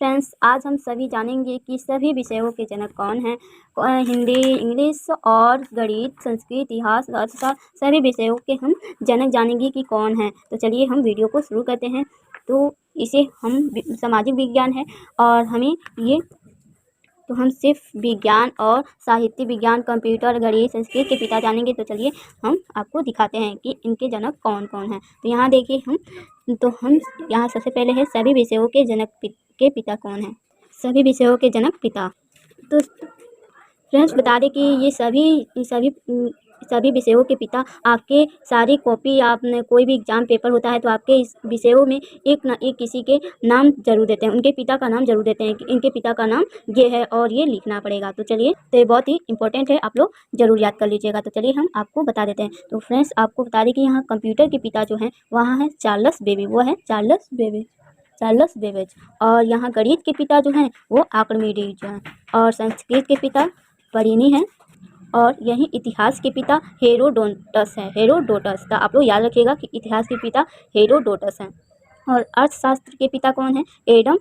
Friends, आज हम सभी जानेंगे कि सभी विषयों के जनक कौन हैं। हिंदी, इंग्लिश और गणित, संस्कृत, इतिहास, अर्थशास्त्र सभी विषयों के हम जनक जानेंगे कि कौन हैं। तो चलिए हम वीडियो को शुरू करते हैं। तो इसे हम सामाजिक विज्ञान है और हम सिर्फ विज्ञान और साहित्य विज्ञान, कंप्यूटर, गणित, संस्कृत के पिता जानेंगे। तो चलिए हम आपको दिखाते हैं कि इनके जनक कौन कौन हैं। तो यहाँ देखिए हम यहाँ सबसे पहले है सभी विषयों के जनक के पिता कौन हैं। सभी विषयों के जनक पिता। तो फ्रेंड्स बता दें कि ये सभी विषयों के पिता आपके सारी कॉपी, आपने कोई भी एग्जाम पेपर होता है तो आपके इस विषयों में एक ना एक किसी के नाम जरूर देते हैं, उनके पिता का नाम जरूर देते हैं कि इनके पिता का नाम ये है और ये लिखना पड़ेगा। तो चलिए, तो ये बहुत ही इंपॉर्टेंट है, आप लोग जरूर याद कर लीजिएगा। तो चलिए हम आपको बता देते हैं। तो फ्रेंड्स आपको बता दें कि यहाँ कंप्यूटर के पिता जो हैं वहाँ है चार्ल्स बेबेज, वो है चार्ल्स बेबेज। और यहाँ गणित के पिता जो हैं वो आर्किमिडीज जो हैं। और संस्कृत के पिता परिनी है। और यही इतिहास के पिता हेरोडोटस है, हेरोडोटस। तो आप लोग याद रखिएगा कि इतिहास के पिता हेरोडोटस हैं। और अर्थशास्त्र के पिता कौन है? Adam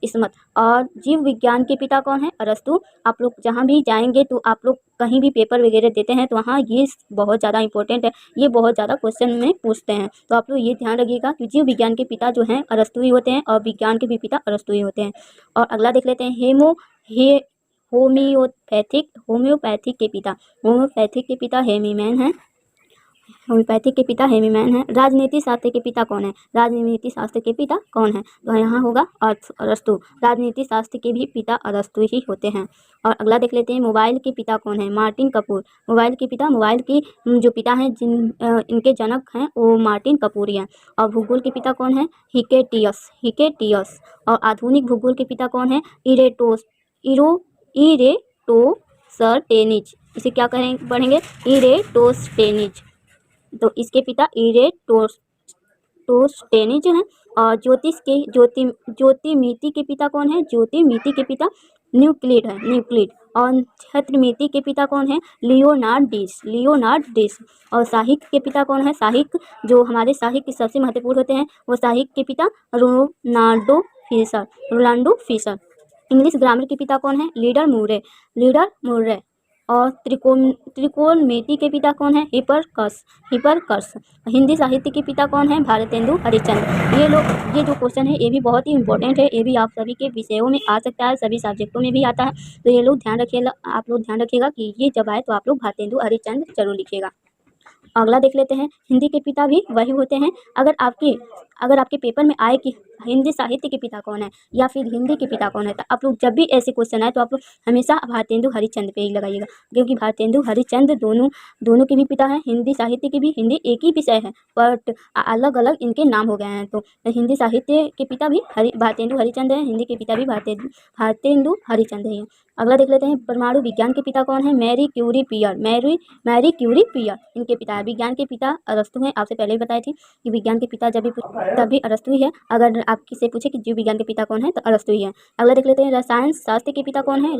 Smith. और जीव विज्ञान के पिता कौन है? अरस्तु। आप लोग जहाँ भी जाएंगे तो आप लोग कहीं भी पेपर वगैरह देते हैं तो वहाँ ये बहुत ज़्यादा इंपॉर्टेंट है, ये बहुत ज़्यादा क्वेश्चन में पूछते हैं। तो आप लोग ये ध्यान रखिएगा कि जीव विज्ञान के पिता जो हैं अरस्तु ही होते हैं और विज्ञान के भी पिता अरस्तु ही होते हैं। और अगला देख लेते हैं होम्योपैथिक के पिता हेमीमैन है। होम्योपैथिक के पिता हेमीमैन है। राजनीति शास्त्र के पिता कौन है? राजनीति शास्त्र के पिता कौन है? तो यहाँ होगा अरस्तु। राजनीति शास्त्र के भी पिता अरस्तु ही होते हैं। और अगला देख लेते हैं मोबाइल के पिता कौन है? मार्टिन कपूर। मोबाइल की जो पिता हैं इनके जनक हैं वो मार्टिन कपूर ही हैं। और भूगोल के पिता कौन है? हिकेटियस। और आधुनिक भूगोल के पिता कौन है? इरेटोसटेनिज। इसे क्या पढ़ेंगे? इरेटोस्टेनिज। तो इसके पिता इरेटोस्टेनिज हैं। और ज्योतिर्मिति के पिता कौन है? ज्योतिर्मिति के पिता न्यूक्लिड। और छत्रमिति के पिता कौन है? लियोनार्डिस। और साहित्य के पिता कौन है? जो हमारे साहित्य सबसे महत्वपूर्ण होते हैं वो साहित्य के पिता रोनाल्डो फिशर। इंग्लिश ग्रामर के पिता कौन है? Leader Murray. और त्रिकोणमिति के पिता कौन है? हिपरकस। हिंदी साहित्य के पिता कौन है? भारतेंदु हरिश्चंद्र। ये जो क्वेश्चन है ये भी बहुत ही इंपॉर्टेंट है, ये भी आप सभी के विषयों में आ सकता है, सभी सब्जेक्टों में भी आता है। तो ये लोग ध्यान रखिएगा कि ये जब आए तो आप लोग भारतेंदु हरिश्चंद्र जरूर लिखिएगा। अगला देख लेते हैं हिंदी के पिता भी वही होते हैं। अगर आपके पेपर में आए कि हिंदी साहित्य के पिता कौन है या फिर हिंदी के पिता कौन है, तो आप लोग जब भी ऐसे क्वेश्चन आए तो आप लोग हमेशा भारतेंदु हरिश्चंद्र पे ही लगाइएगा, क्योंकि भारतेंदु हरिश्चंद्र दोनों के भी पिता हैं। हिंदी साहित्य के भी, हिंदी एक ही विषय है बट अलग अलग इनके नाम हो गए हैं। तो हिंदी साहित्य के पिता भी भारतेंदु हरिश्चंद्र हैं, हिंदी के पिता भी भारतेंदु हरिश्चंद्र हैं। अगला देख लेते हैं परमाणु विज्ञान के पिता कौन है? मैरी क्यूरी पियर। इनके पिता है। विज्ञान के पिता अरस्तु हैं, आपसे पहले ही बताई थी कि विज्ञान के पिता तभी अरस्तु ही है। अगर आप किसी पूछे कि जीव विज्ञान के पिता कौन है तो अरस्तु ही है। अगला देख लेते हैं रसायन शास्त्र के पिता कौन है?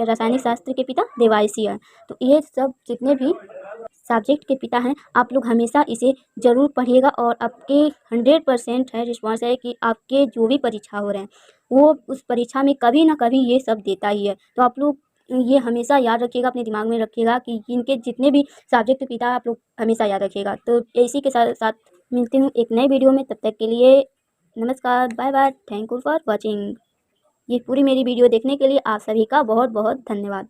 रासायनिक शास्त्र के पिता देवायसी है। तो ये सब जितने भी सब्जेक्ट के पिता हैं आप लोग हमेशा इसे ज़रूर पढ़िएगा। और आपके 100% है रिस्पॉन्स है कि आपके जो भी परीक्षा हो रहे हैं वो उस परीक्षा में कभी ना कभी ये सब देता ही है। तो आप लोग ये हमेशा याद रखिएगा, अपने दिमाग में रखिएगा कि इनके जितने भी सब्जेक्ट पिता आप लोग हमेशा याद रखिएगा। तो इसी के साथ मिलती हूँ एक नए वीडियो में, तब तक के लिए नमस्कार, bye bye, thank you for watching. ये पूरी मेरी वीडियो देखने के लिए आप सभी का बहुत बहुत धन्यवाद।